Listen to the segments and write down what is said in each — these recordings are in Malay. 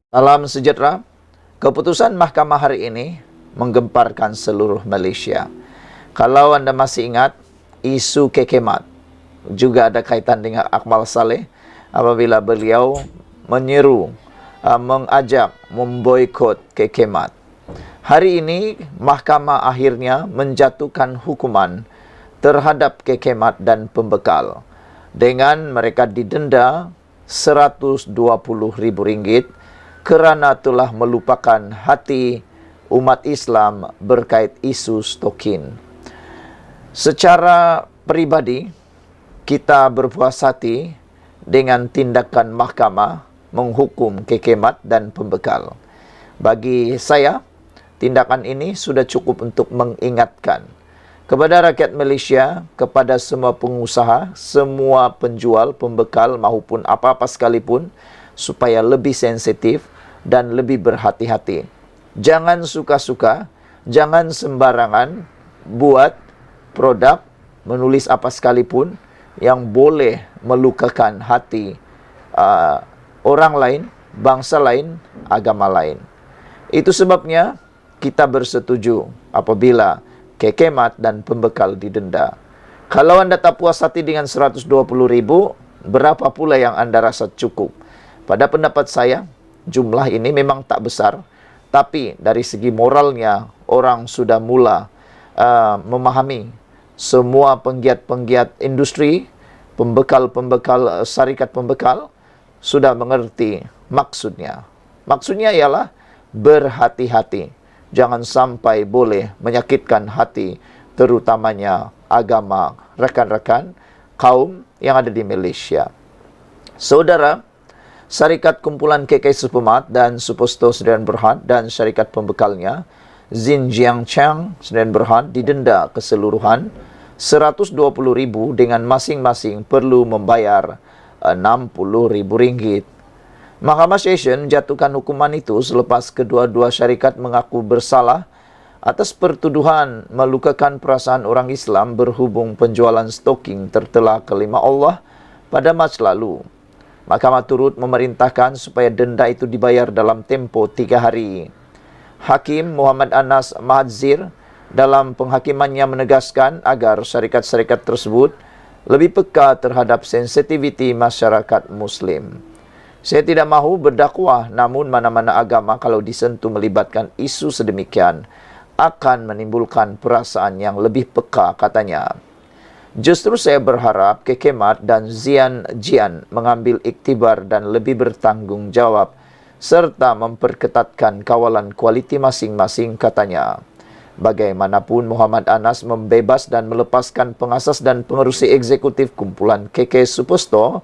Salam sejahtera. Keputusan mahkamah hari ini menggemparkan seluruh Malaysia. Kalau anda masih ingat, isu kekemat juga ada kaitan dengan Akmal Saleh apabila beliau menyeru, mengajak memboikot kekemat. Hari ini, mahkamah akhirnya menjatuhkan hukuman terhadap kekemat dan pembekal dengan mereka didenda RM120,000 kerana telah melupakan hati umat Islam berkait isu stokin. Secara peribadi, kita berpuas hati dengan tindakan mahkamah menghukum kekemat dan pembekal. Bagi saya, tindakan ini sudah cukup untuk mengingatkan kepada rakyat Malaysia, kepada semua pengusaha, semua penjual, pembekal maupun apa-apa sekalipun, supaya lebih sensitif dan lebih berhati-hati. Jangan suka-suka, jangan sembarangan buat produk, menulis apa sekalipun yang boleh melukakan hati orang lain, bangsa lain, agama lain. Itu sebabnya kita bersetuju apabila kekemat dan pembekal didenda. Kalau anda tak puas hati dengan 120,000, berapa pula yang anda rasa cukup? Pada pendapat saya, jumlah ini memang tak besar, tapi dari segi moralnya, orang sudah mula memahami. Semua penggiat-penggiat industri, pembekal-pembekal, syarikat pembekal, sudah mengerti maksudnya. Maksudnya ialah berhati-hati. Jangan sampai boleh menyakitkan hati, terutamanya agama rekan-rekan kaum yang ada di Malaysia. Saudara, Syarikat Kumpulan KK Supermart dan Suposto Sdn Bhd dan syarikat pembekalnya, Zin Jiang Chang Sdn Bhd, didenda keseluruhan RM120,000 dengan masing-masing perlu membayar RM60,000. Mahkamah Session jatuhkan hukuman itu selepas kedua-dua syarikat mengaku bersalah atas pertuduhan melukakan perasaan orang Islam berhubung penjualan stoking tertela kelima Allah pada Mac lalu. Mahkamah turut memerintahkan supaya denda itu dibayar dalam tempoh 3 hari. Hakim Muhammad Anas Mahadzir dalam penghakimannya menegaskan agar syarikat-syarikat tersebut lebih peka terhadap sensitiviti masyarakat Muslim. Saya tidak mahu berdakwah, namun mana-mana agama kalau disentuh melibatkan isu sedemikian akan menimbulkan perasaan yang lebih peka, katanya. Justru saya berharap kekemat dan Zian Jian mengambil iktibar dan lebih bertanggung jawab serta memperketatkan kawalan kualiti masing-masing, katanya. Bagaimanapun, Muhammad Anas membebas dan melepaskan pengasas dan pengerusi eksekutif kumpulan KK Suposto,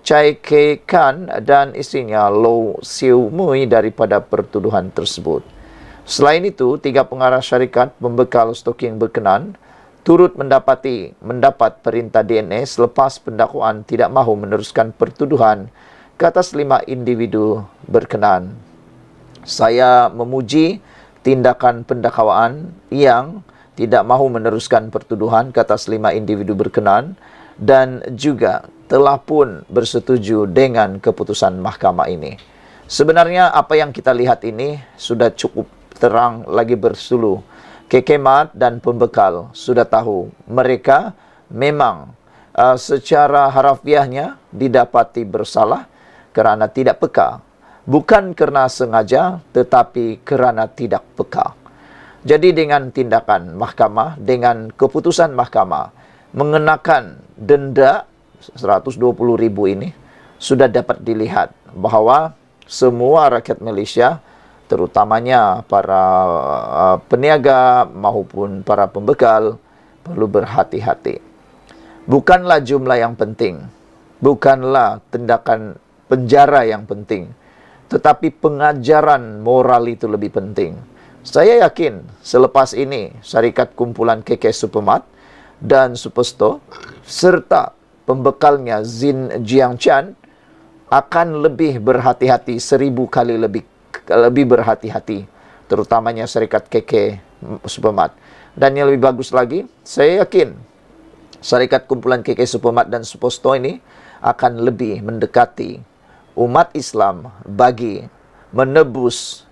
Chai K. Khan dan istrinya Low Siu Mui daripada pertuduhan tersebut. Selain itu, 3 pengarah syarikat pembekal stoking berkenan turut mendapat perintah DNA selepas pendakwaan tidak mahu meneruskan pertuduhan ke atas 5 individu berkenan. Saya memuji tindakan pendakwaan yang tidak mahu meneruskan pertuduhan ke atas 5 individu berkenan dan juga telah pun bersetuju dengan keputusan mahkamah ini. Sebenarnya apa yang kita lihat ini sudah cukup terang lagi bersuluh. Kekemat dan pembekal sudah tahu mereka memang secara harafiahnya didapati bersalah kerana tidak peka. Bukan kerana sengaja, tetapi kerana tidak peka. Jadi dengan tindakan mahkamah, dengan keputusan mahkamah mengenakan denda RM120,000 ini, sudah dapat dilihat bahawa semua rakyat Malaysia, terutamanya para peniaga maupun para pembekal, perlu berhati-hati. Bukanlah jumlah yang penting, bukanlah tindakan penjara yang penting, tetapi pengajaran moral itu lebih penting. Saya yakin selepas ini syarikat kumpulan KK Supermart dan Suposto serta pembekalnya Zin Jiang Chan akan lebih berhati-hati, 1000 kali lebih berhati-hati, terutamanya syarikat KK Supermart. Dan yang lebih bagus lagi, saya yakin syarikat kumpulan KK Supermart dan Suposto ini akan lebih mendekati umat Islam bagi menebus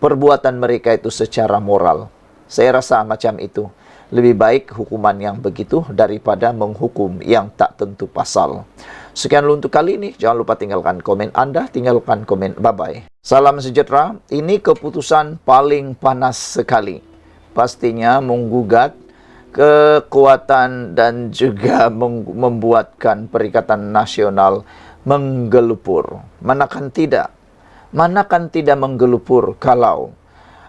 perbuatan mereka itu secara moral. Saya rasa macam itu. Lebih baik hukuman yang begitu daripada menghukum yang tak tentu pasal. Sekian dulu untuk kali ini. Jangan lupa tinggalkan komen Anda, tinggalkan komen. Bye-bye. Salam sejahtera. Ini keputusan paling panas sekali. Pastinya menggugat kekuatan dan juga membuatkan Perikatan Nasional menggelupur. Manakan tidak menggelupur kalau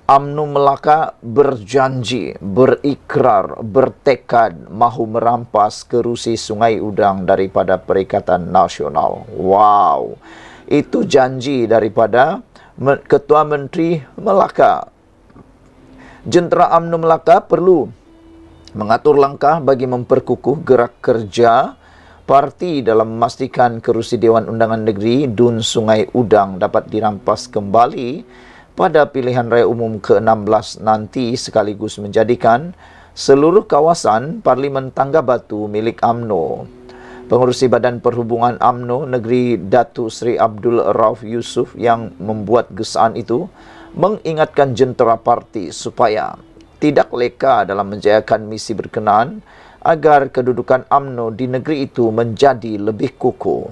UMNO Melaka berjanji, berikrar, bertekad mahu merampas kerusi Sungai Udang daripada Perikatan Nasional. Wow, itu janji daripada Ketua Menteri Melaka. Jentera UMNO Melaka perlu mengatur langkah bagi memperkukuh gerak kerja parti dalam memastikan kerusi Dewan Undangan Negeri Dun Sungai Udang dapat dirampas kembali pada pilihan raya umum ke-16 nanti, sekaligus menjadikan seluruh kawasan Parlimen Tangga Batu milik UMNO. Pengerusi Badan Perhubungan UMNO Negeri Datuk Seri Abdul Rauf Yusof yang membuat gesaan itu mengingatkan jentera parti supaya tidak leka dalam menjayakan misi berkenaan agar kedudukan UMNO di negeri itu menjadi lebih kukuh.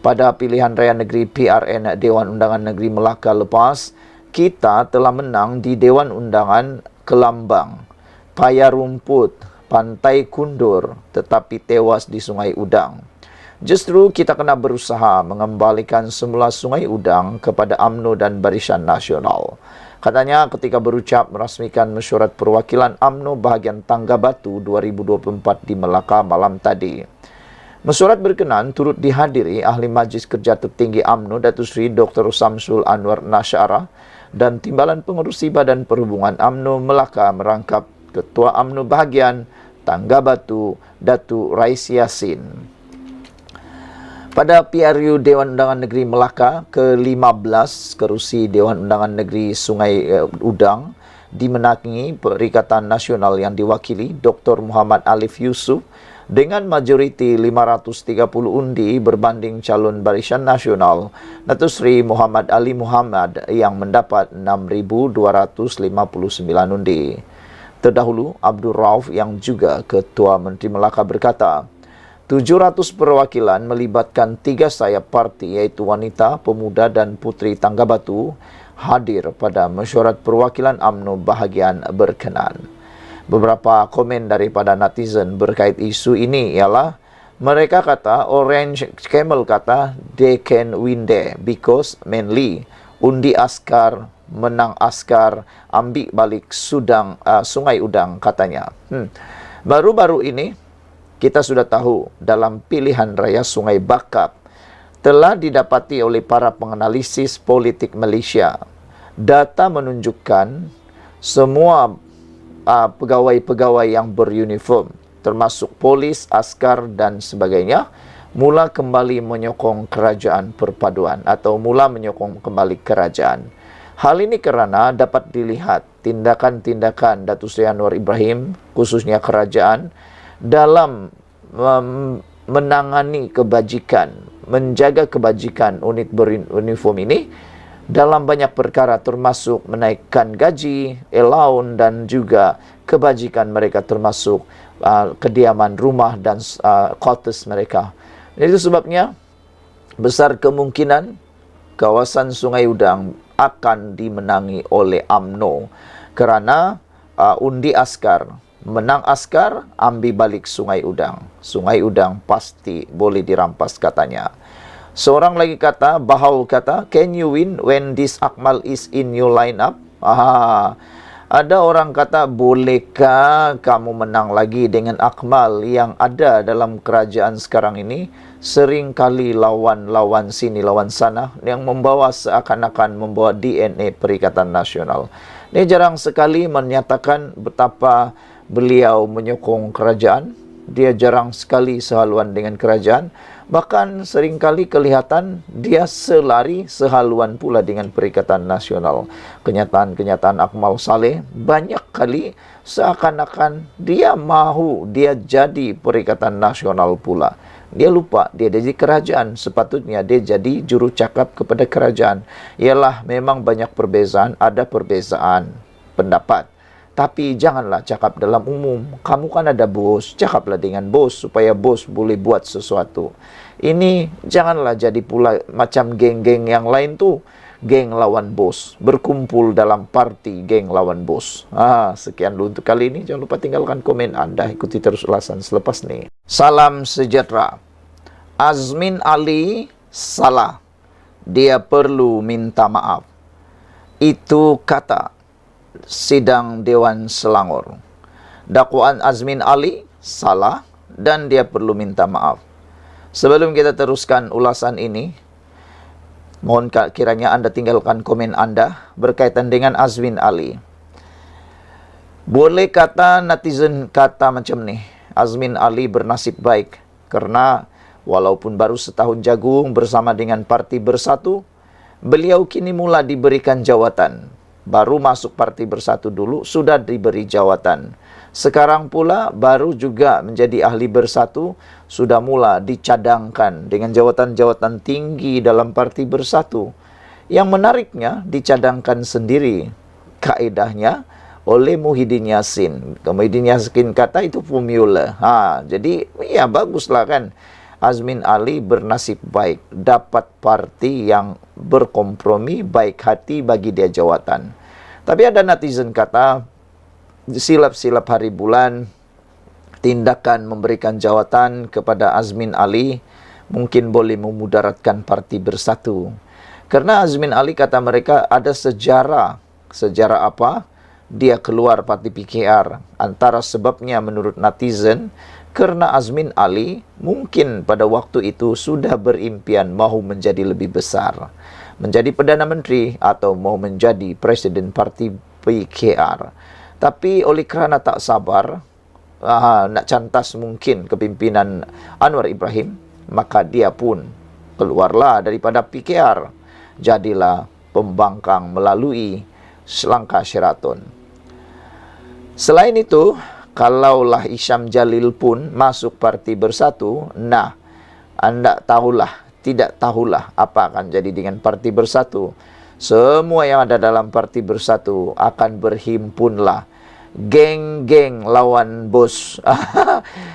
Pada pilihan raya negeri PRN Dewan Undangan Negeri Melaka lepas, kita telah menang di Dewan Undangan Kelambang, Paya Rumput, Pantai Kundur, tetapi tewas di Sungai Udang. Justru kita kena berusaha mengembalikan semula Sungai Udang kepada UMNO dan Barisan Nasional. Katanya ketika berucap merasmikan mesyuarat perwakilan UMNO bahagian Tangga Batu 2024 di Melaka malam tadi. Mesyuarat berkenan turut dihadiri Ahli Majlis Kerja Tertinggi UMNO Datuk Seri Dr. Samsul Anwar Nasyara dan Timbalan Pengerusi Badan Perhubungan UMNO Melaka merangkap Ketua UMNO bahagian Tangga Batu Datuk Rais Yassin. Pada PRU Dewan Undangan Negeri Melaka ke-15, kerusi Dewan Undangan Negeri Sungai Udang dimenangi Perikatan Nasional yang diwakili Dr. Muhammad Alif Yusof dengan majoriti 530 undi berbanding calon Barisan Nasional Datuk Seri Muhammad Ali Muhammad yang mendapat 6,259 undi. Terdahulu, Abdul Rauf yang juga Ketua Menteri Melaka berkata, 700 perwakilan melibatkan 3 sayap parti iaitu wanita, pemuda dan puteri Tangga Batu hadir pada mesyuarat perwakilan UMNO bahagian berkenan. Beberapa komen daripada netizen berkait isu ini ialah mereka kata Orange Camel kata they can win there because mainly undi askar, menang askar, ambil balik Sungai Udang katanya. Baru-baru ini kita sudah tahu dalam pilihan raya Sungai Bakap telah didapati oleh para penganalisis politik Malaysia. Data menunjukkan semua pegawai-pegawai yang beruniform, termasuk polis, askar dan sebagainya, mula kembali menyokong kerajaan perpaduan atau mula menyokong kembali kerajaan. Hal ini kerana dapat dilihat tindakan-tindakan Datuk Seri Anwar Ibrahim, khususnya kerajaan, dalam menangani kebajikan, menjaga kebajikan unit beruniform ini dalam banyak perkara termasuk menaikkan gaji, allowance dan juga kebajikan mereka termasuk kediaman rumah dan quarters mereka. Itu sebabnya besar kemungkinan kawasan Sungai Udang akan dimenangi oleh UMNO kerana undi askar, menang askar, ambil balik Sungai Udang. Sungai Udang pasti boleh dirampas katanya. Seorang lagi kata, Bahau kata, can you win when this Akmal is in your lineup? Ada orang kata, bolehkah kamu menang lagi dengan Akmal yang ada dalam kerajaan sekarang ini? Sering kali lawan sini, lawan sana, yang membawa seakan-akan membawa DNA Perikatan Nasional. Ini jarang sekali menyatakan betapa beliau menyokong kerajaan, dia jarang sekali sehaluan dengan kerajaan. Bahkan seringkali kelihatan dia selari sehaluan pula dengan Perikatan Nasional. Kenyataan-kenyataan Akmal Saleh banyak kali seakan-akan dia mahu dia jadi Perikatan Nasional pula. Dia lupa dia jadi kerajaan, sepatutnya dia jadi juru cakap kepada kerajaan. Ialah memang banyak perbezaan, ada perbezaan pendapat. Tapi janganlah cakap dalam umum. Kamu kan ada bos, cakaplah dengan bos supaya bos boleh buat sesuatu. Ini janganlah jadi pula macam geng-geng yang lain tuh. Geng lawan bos, berkumpul dalam parti geng lawan bos. Sekian dulu untuk kali ini. Jangan lupa tinggalkan komen Anda. Ikuti terus ulasan selepas ini. Salam sejahtera. Azmin Ali salah. Dia perlu minta maaf. Itu kata sidang Dewan Selangor. Dakwaan Azmin Ali salah dan dia perlu minta maaf. Sebelum kita teruskan ulasan ini, mohon kiranya Anda tinggalkan komen Anda berkaitan dengan Azmin Ali. Boleh kata netizen kata macam ni, Azmin Ali bernasib baik karena walaupun baru setahun jagung bersama dengan Parti Bersatu, beliau kini mula diberikan jawatan. Baru masuk Parti Bersatu dulu, sudah diberi jawatan. Sekarang pula baru juga menjadi ahli Bersatu, sudah mula dicadangkan dengan jawatan-jawatan tinggi dalam Parti Bersatu. Yang menariknya, dicadangkan sendiri kaedahnya oleh Muhyiddin Yassin. Muhyiddin Yassin kata itu formula. Jadi ya baguslah kan. Azmin Ali bernasib baik, dapat parti yang berkompromi, baik hati bagi dia jawatan. Tapi ada netizen kata, silap-silap hari bulan, tindakan memberikan jawatan kepada Azmin Ali mungkin boleh memudaratkan Parti Bersatu. Karena Azmin Ali kata mereka ada sejarah. Sejarah apa? Dia keluar Parti PKR. Antara sebabnya menurut netizen, karena Azmin Ali mungkin pada waktu itu sudah berimpian mahu menjadi lebih besar. Menjadi Perdana Menteri atau mau menjadi Presiden Parti PKR. Tapi oleh kerana tak sabar, nak cantas mungkin kepimpinan Anwar Ibrahim, maka dia pun keluarlah daripada PKR. Jadilah pembangkang melalui langkah Sheraton. Selain itu, kalaulah Isyam Jalil pun masuk Parti Bersatu, Anda tidak tahulah apa akan jadi dengan Parti Bersatu. Semua yang ada dalam Parti Bersatu akan berhimpunlah. Geng-geng lawan bos.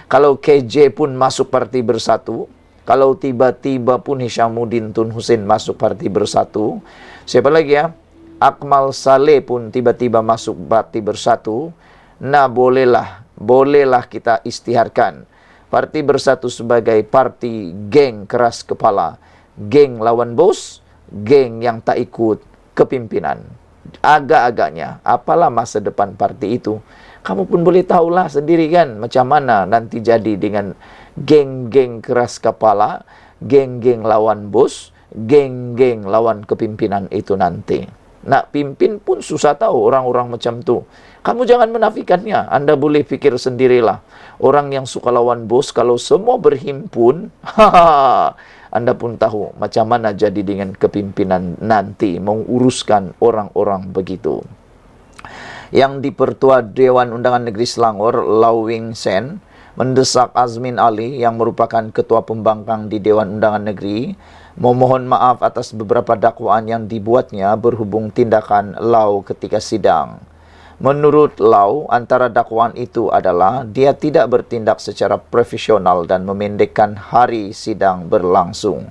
Kalau KJ pun masuk Parti Bersatu, kalau tiba-tiba pun Hishamuddin Tun Hussein masuk Parti Bersatu, siapa lagi ya? Akmal Saleh pun tiba-tiba masuk Parti Bersatu, bolehlah kita istiharkan Parti Bersatu sebagai parti geng keras kepala, geng lawan bos, geng yang tak ikut kepimpinan. Agak-agaknya, apalah masa depan parti itu? Kamu pun boleh tahulah sendiri kan macam mana nanti jadi dengan geng-geng keras kepala, geng-geng lawan bos, geng-geng lawan kepimpinan itu nanti. Nak pimpin pun susah tahu orang-orang macam tu. Kamu jangan menafikannya. Anda boleh fikir sendirilah. Orang yang suka lawan bos, kalau semua berhimpun, Anda pun tahu macam mana jadi dengan kepimpinan nanti menguruskan orang-orang begitu. Yang di Pertua Dewan Undangan Negeri Selangor, Lau Wing Sen, mendesak Azmin Ali yang merupakan Ketua Pembangkang di Dewan Undangan Negeri memohon maaf atas beberapa dakwaan yang dibuatnya berhubung tindakan Lau ketika sidang. Menurut Lau, antara dakwaan itu adalah dia tidak bertindak secara profesional dan memendekkan hari sidang berlangsung.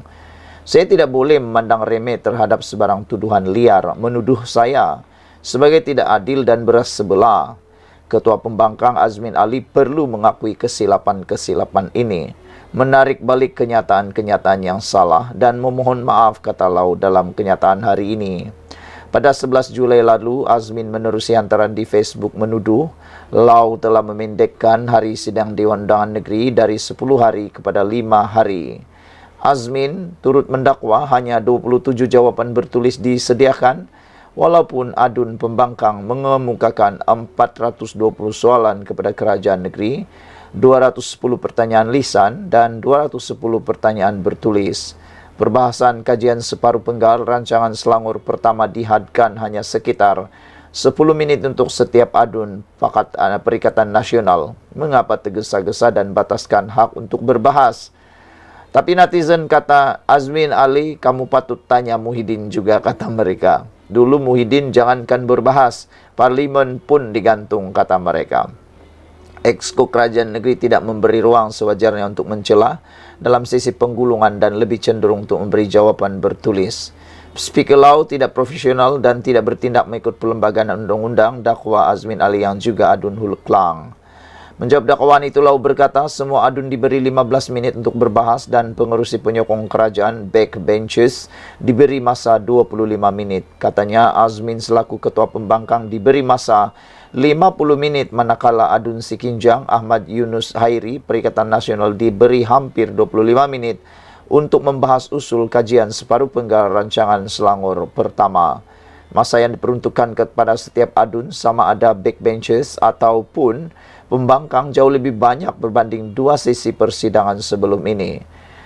Saya tidak boleh memandang remeh terhadap sebarang tuduhan liar menuduh saya sebagai tidak adil dan beras sebelah. Ketua Pembangkang Azmin Ali perlu mengakui kesilapan-kesilapan ini, menarik balik kenyataan-kenyataan yang salah dan memohon maaf, kata Lau dalam kenyataan hari ini. Pada 11 Julai lalu, Azmin menerusi hantaran di Facebook menuduh Lau telah memendekkan hari sidang Dewan Undangan Negeri dari 10 hari kepada 5 hari. Azmin turut mendakwa hanya 27 jawapan bertulis disediakan, walaupun adun pembangkang mengemukakan 420 soalan kepada kerajaan negeri. 210 pertanyaan lisan, dan 210 pertanyaan bertulis. Perbahasan kajian separuh penggal rancangan Selangor pertama dihadkan hanya sekitar 10 menit untuk setiap adun Perikatan Nasional. Mengapa tergesa-gesa dan bataskan hak untuk berbahas? Tapi netizen kata, Azmin Ali, kamu patut tanya Muhyiddin juga, kata mereka. Dulu Muhyiddin jangankan berbahas, parlimen pun digantung, kata mereka. Exco Kerajaan Negeri tidak memberi ruang sewajarnya untuk mencela dalam sesi penggulungan dan lebih cenderung untuk memberi jawapan bertulis. Speaker Lau tidak profesional dan tidak bertindak mengikut perlembagaan undang-undang, dakwa Azmin Ali yang juga adun Hulu Klang. Menjawab dakwaan itu, Lau berkata semua adun diberi 15 menit untuk berbahas dan pengerusi penyokong kerajaan backbenches diberi masa 25 menit. Katanya Azmin selaku ketua pembangkang diberi masa 50 menit, manakala adun Sikinjang Ahmad Yunus Hairi Perikatan Nasional diberi hampir 25 menit untuk membahas usul kajian separuh penggal rancangan Selangor pertama. Masa yang diperuntukkan kepada setiap adun sama ada backbenches ataupun pembangkang jauh lebih banyak berbanding 2 sesi persidangan sebelum ini.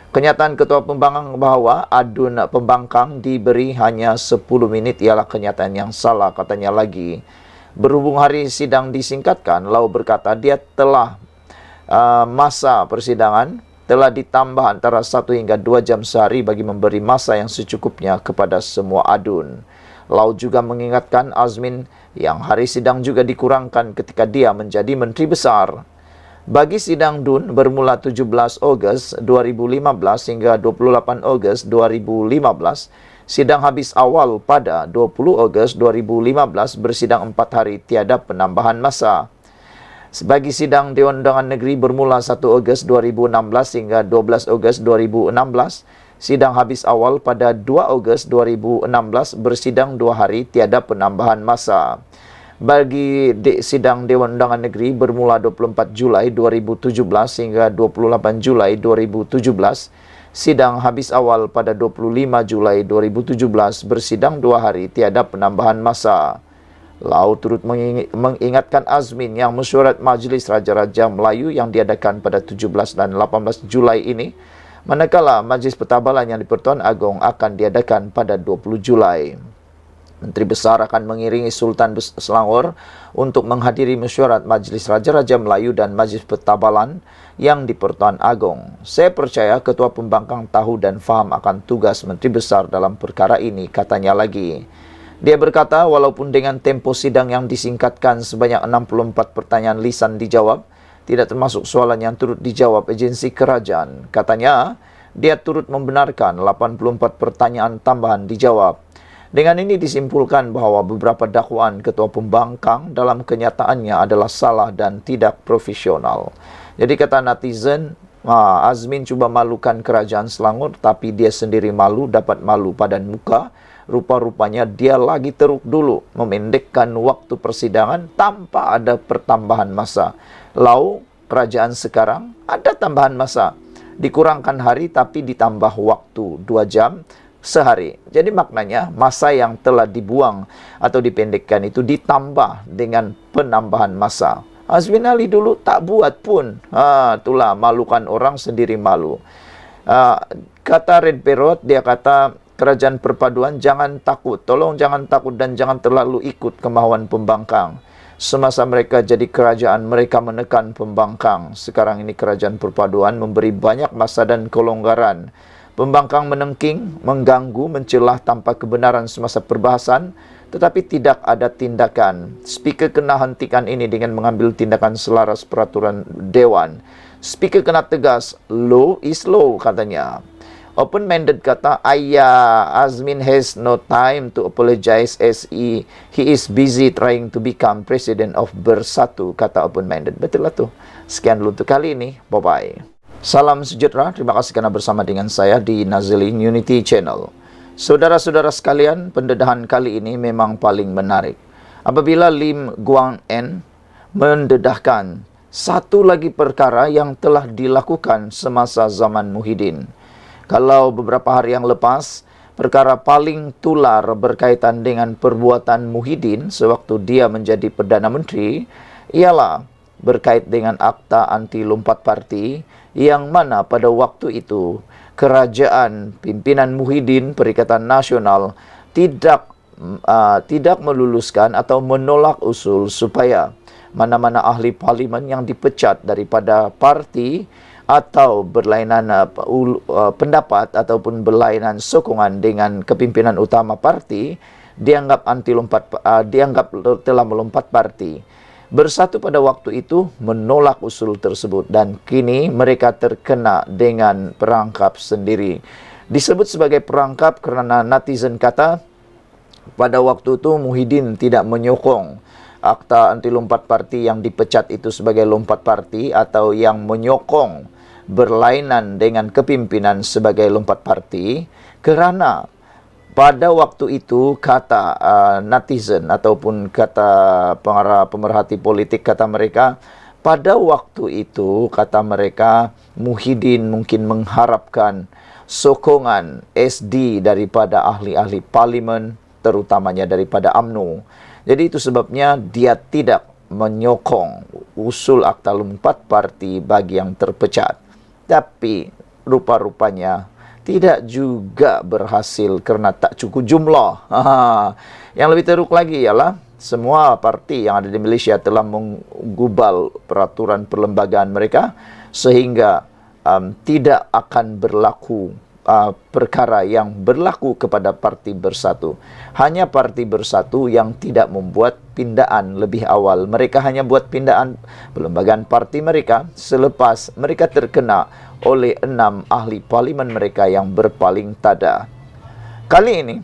Kenyataan ketua pembangkang bahawa adun pembangkang diberi hanya 10 menit ialah kenyataan yang salah, katanya lagi. Berhubung hari sidang disingkatkan, Lau berkata dia telah masa persidangan telah ditambah antara 1 hingga 2 jam sehari bagi memberi masa yang secukupnya kepada semua adun. Lau juga mengingatkan Azmin yang hari sidang juga dikurangkan ketika dia menjadi Menteri Besar. Bagi sidang DUN bermula 17 Ogos 2015 hingga 28 Ogos 2015, sidang habis awal pada 20 Ogos 2015 bersidang 4 hari tiada penambahan masa. Bagi sidang Dewan Undangan Negeri bermula 1 Ogos 2016 hingga 12 Ogos 2016, sidang habis awal pada 2 Ogos 2016 bersidang 2 hari tiada penambahan masa. Bagi sidang Dewan Undangan Negeri bermula 24 Julai 2017 hingga 28 Julai 2017, sidang habis awal pada 25 Julai 2017 bersidang 2 hari tiada penambahan masa. Lau turut mengingatkan Azmin yang mesyuarat Majlis Raja-Raja Melayu yang diadakan pada 17 dan 18 Julai ini, manakala Majlis Pertabalan yang di-Pertuan Agong akan diadakan pada 20 Julai. Menteri Besar akan mengiringi Sultan Selangor untuk menghadiri mesyuarat Majlis Raja-Raja Melayu dan Majlis Pertabalan yang di-Pertuan Agong. Saya percaya Ketua Pembangkang tahu dan faham akan tugas Menteri Besar dalam perkara ini, katanya lagi. Dia berkata, walaupun dengan tempo sidang yang disingkatkan sebanyak 64 pertanyaan lisan dijawab, tidak termasuk soalan yang turut dijawab agensi kerajaan. Katanya, dia turut membenarkan 84 pertanyaan tambahan dijawab. Dengan ini disimpulkan bahawa beberapa dakwaan Ketua Pembangkang dalam kenyataannya adalah salah dan tidak profesional. Jadi kata netizen, Azmin cuba malukan kerajaan Selangor, tapi dia sendiri malu, dapat malu padan muka. Rupa-rupanya dia lagi teruk dulu memendekkan waktu persidangan tanpa ada pertambahan masa. Lau, kerajaan sekarang ada tambahan masa. Dikurangkan hari tapi ditambah waktu 2 jam sehari. Jadi maknanya masa yang telah dibuang atau dipendekkan itu ditambah dengan penambahan masa. Azmin Ali dulu tak buat pun. Itulah malukan orang sendiri malu. Kata Red Perot, dia kata kerajaan perpaduan jangan takut. Tolong jangan takut dan jangan terlalu ikut kemahuan pembangkang. Semasa mereka jadi kerajaan, mereka menekan pembangkang. Sekarang ini kerajaan perpaduan memberi banyak masa dan kelonggaran. Pembangkang menengking, mengganggu, mencelah tanpa kebenaran semasa perbahasan, tetapi tidak ada tindakan. Speaker kena hentikan ini dengan mengambil tindakan selaras peraturan Dewan. Speaker kena tegas, law is law, katanya. Open-minded kata, Azmin has no time to apologize as he is busy trying to become president of Bersatu, kata open-minded. Betul lah tu. Sekian dulu untuk kali ini. Bye-bye. Salam sejahtera. Terima kasih kerana bersama dengan saya di Nazilin Unity Channel. Saudara-saudara sekalian, pendedahan kali ini memang paling menarik. Apabila Lim Guang En mendedahkan satu lagi perkara yang telah dilakukan semasa zaman Muhyiddin. Kalau beberapa hari yang lepas, perkara paling tular berkaitan dengan perbuatan Muhyiddin sewaktu dia menjadi Perdana Menteri, ialah berkait dengan akta anti lompat parti, yang mana pada waktu itu kerajaan pimpinan Muhyiddin Perikatan Nasional tidak meluluskan atau menolak usul supaya mana-mana ahli parlimen yang dipecat daripada parti atau berlainan pendapat ataupun berlainan sokongan dengan kepimpinan utama parti dianggap telah melompat parti. Bersatu pada waktu itu menolak usul tersebut dan kini mereka terkena dengan perangkap sendiri. Disebut sebagai perangkap kerana netizen kata pada waktu itu Muhyiddin tidak menyokong akta anti lompat parti yang dipecat itu sebagai lompat parti atau yang menyokong berlainan dengan kepimpinan sebagai lompat parti kerana pada waktu itu kata netizen ataupun kata pemerhati politik kata mereka, pada waktu itu kata mereka Muhyiddin mungkin mengharapkan sokongan SD daripada ahli-ahli parlimen terutamanya daripada UMNO. Jadi itu sebabnya dia tidak menyokong usul akta lompat parti bagi yang terpecat. Tapi rupa-rupanya tidak juga berhasil kerana tak cukup jumlah. Yang lebih teruk lagi ialah semua parti yang ada di Malaysia telah menggubal peraturan perlembagaan mereka sehingga tidak akan berlaku perkara yang berlaku kepada Parti Bersatu. Hanya Parti Bersatu yang tidak membuat pindaan lebih awal. Mereka hanya buat pindaan perlembagaan parti mereka selepas mereka terkena oleh 6 ahli parlimen mereka yang berpaling tada. Kali ini,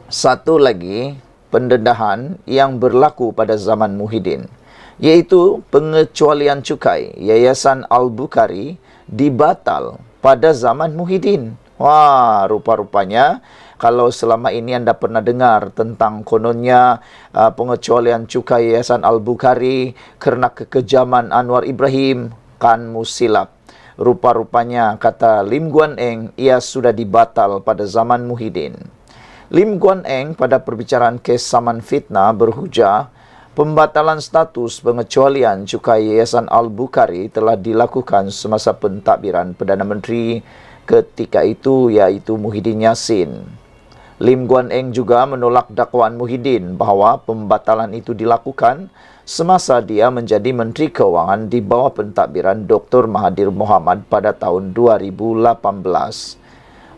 satu lagi pendedahan yang berlaku pada zaman Muhyiddin, iaitu pengecualian cukai Yayasan Al-Bukhari dibatal pada zaman Muhyiddin. Wah, rupa-rupanya kalau selama ini anda pernah dengar tentang kononnya pengecualian cukai Yayasan Al-Bukhari kerana kekejaman Anwar Ibrahim, kanmu silap. Rupa-rupanya kata Lim Guan Eng, ia sudah dibatal pada zaman Muhyiddin. Lim Guan Eng pada perbicaraan kes saman fitnah berhujah pembatalan status pengecualian cukai Yayasan Al-Bukhari telah dilakukan semasa pentadbiran Perdana Menteri ketika itu iaitu Muhyiddin Yassin. Lim Guan Eng juga menolak dakwaan Muhyiddin bahawa pembatalan itu dilakukan semasa dia menjadi Menteri Kewangan di bawah pentadbiran Dr. Mahathir Mohamad pada tahun 2018.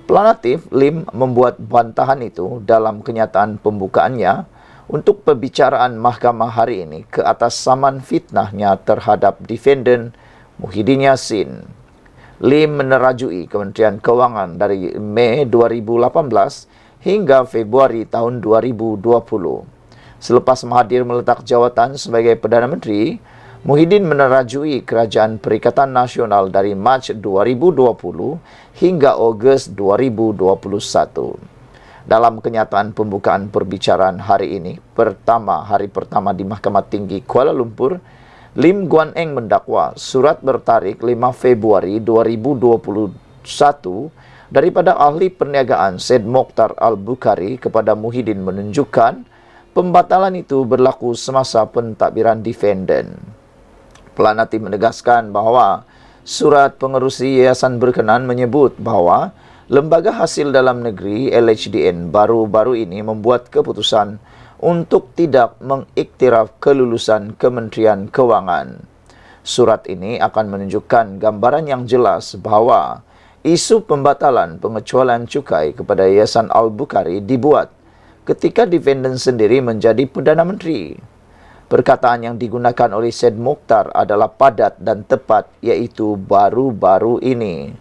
Planatif, Lim membuat bantahan itu dalam kenyataan pembukaannya untuk perbicaraan mahkamah hari ini ke atas saman fitnahnya terhadap defendant Muhyiddin Yassin. Lim menerajui Kementerian Kewangan dari Mei 2018 hingga Februari tahun 2020. Selepas Mahathir meletak jawatan sebagai Perdana Menteri, Muhyiddin menerajui Kerajaan Perikatan Nasional dari Mac 2020 hingga Ogos 2021. Dalam kenyataan pembukaan perbicaraan hari ini, hari pertama di Mahkamah Tinggi Kuala Lumpur, Lim Guan Eng mendakwa surat bertarikh 5 Februari 2021 daripada ahli perniagaan Syed Mokhtar Al-Bukhari kepada Muhyiddin menunjukkan pembatalan itu berlaku semasa pentadbiran defendant. Planati menegaskan bahawa surat pengerusi yayasan berkenaan menyebut bahawa Lembaga Hasil Dalam Negeri LHDN baru-baru ini membuat keputusan untuk tidak mengiktiraf kelulusan Kementerian Kewangan. Surat ini akan menunjukkan gambaran yang jelas bahawa isu pembatalan pengecualian cukai kepada Yayasan Al-Bukhari dibuat ketika defendant sendiri menjadi Perdana Menteri. Perkataan yang digunakan oleh Syed Mokhtar adalah padat dan tepat, iaitu baru-baru ini.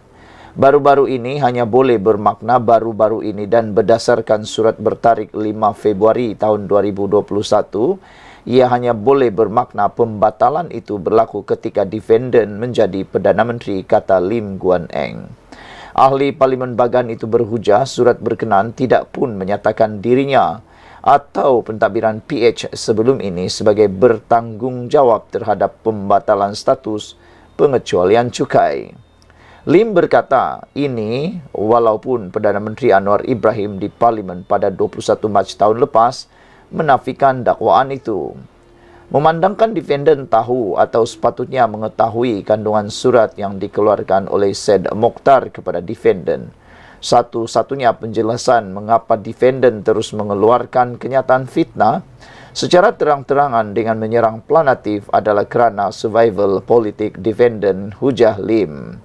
Baru-baru ini hanya boleh bermakna baru-baru ini dan berdasarkan surat bertarikh 5 Februari tahun 2021, ia hanya boleh bermakna pembatalan itu berlaku ketika defendant menjadi Perdana Menteri, kata Lim Guan Eng. Ahli Parlimen Bagan itu berhujah surat berkenaan tidak pun menyatakan dirinya atau pentadbiran PH sebelum ini sebagai bertanggungjawab terhadap pembatalan status pengecualian cukai. Lim berkata ini walaupun Perdana Menteri Anwar Ibrahim di Parlimen pada 21 Mac tahun lepas menafikan dakwaan itu. Memandangkan defendant tahu atau sepatutnya mengetahui kandungan surat yang dikeluarkan oleh Said Mokhtar kepada defendant, satu-satunya penjelasan mengapa defendant terus mengeluarkan kenyataan fitnah secara terang-terangan dengan menyerang planatif adalah kerana survival politik defendant Hujah Lim.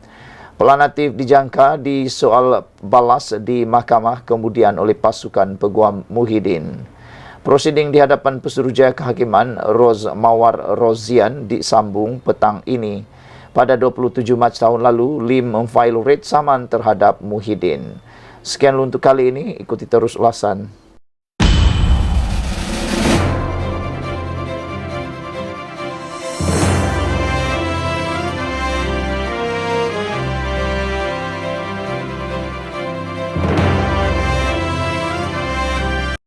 Planatif dijangka disoal balas di mahkamah kemudian oleh pasukan Peguam Muhyiddin. Prosiding di hadapan Pesuruhjaya Kehakiman Roz Mawar Rozian disambung petang ini. Pada 27 Mac tahun lalu, Lim memfail writ saman terhadap Muhyiddin. Sekian untuk kali ini, ikuti terus ulasan.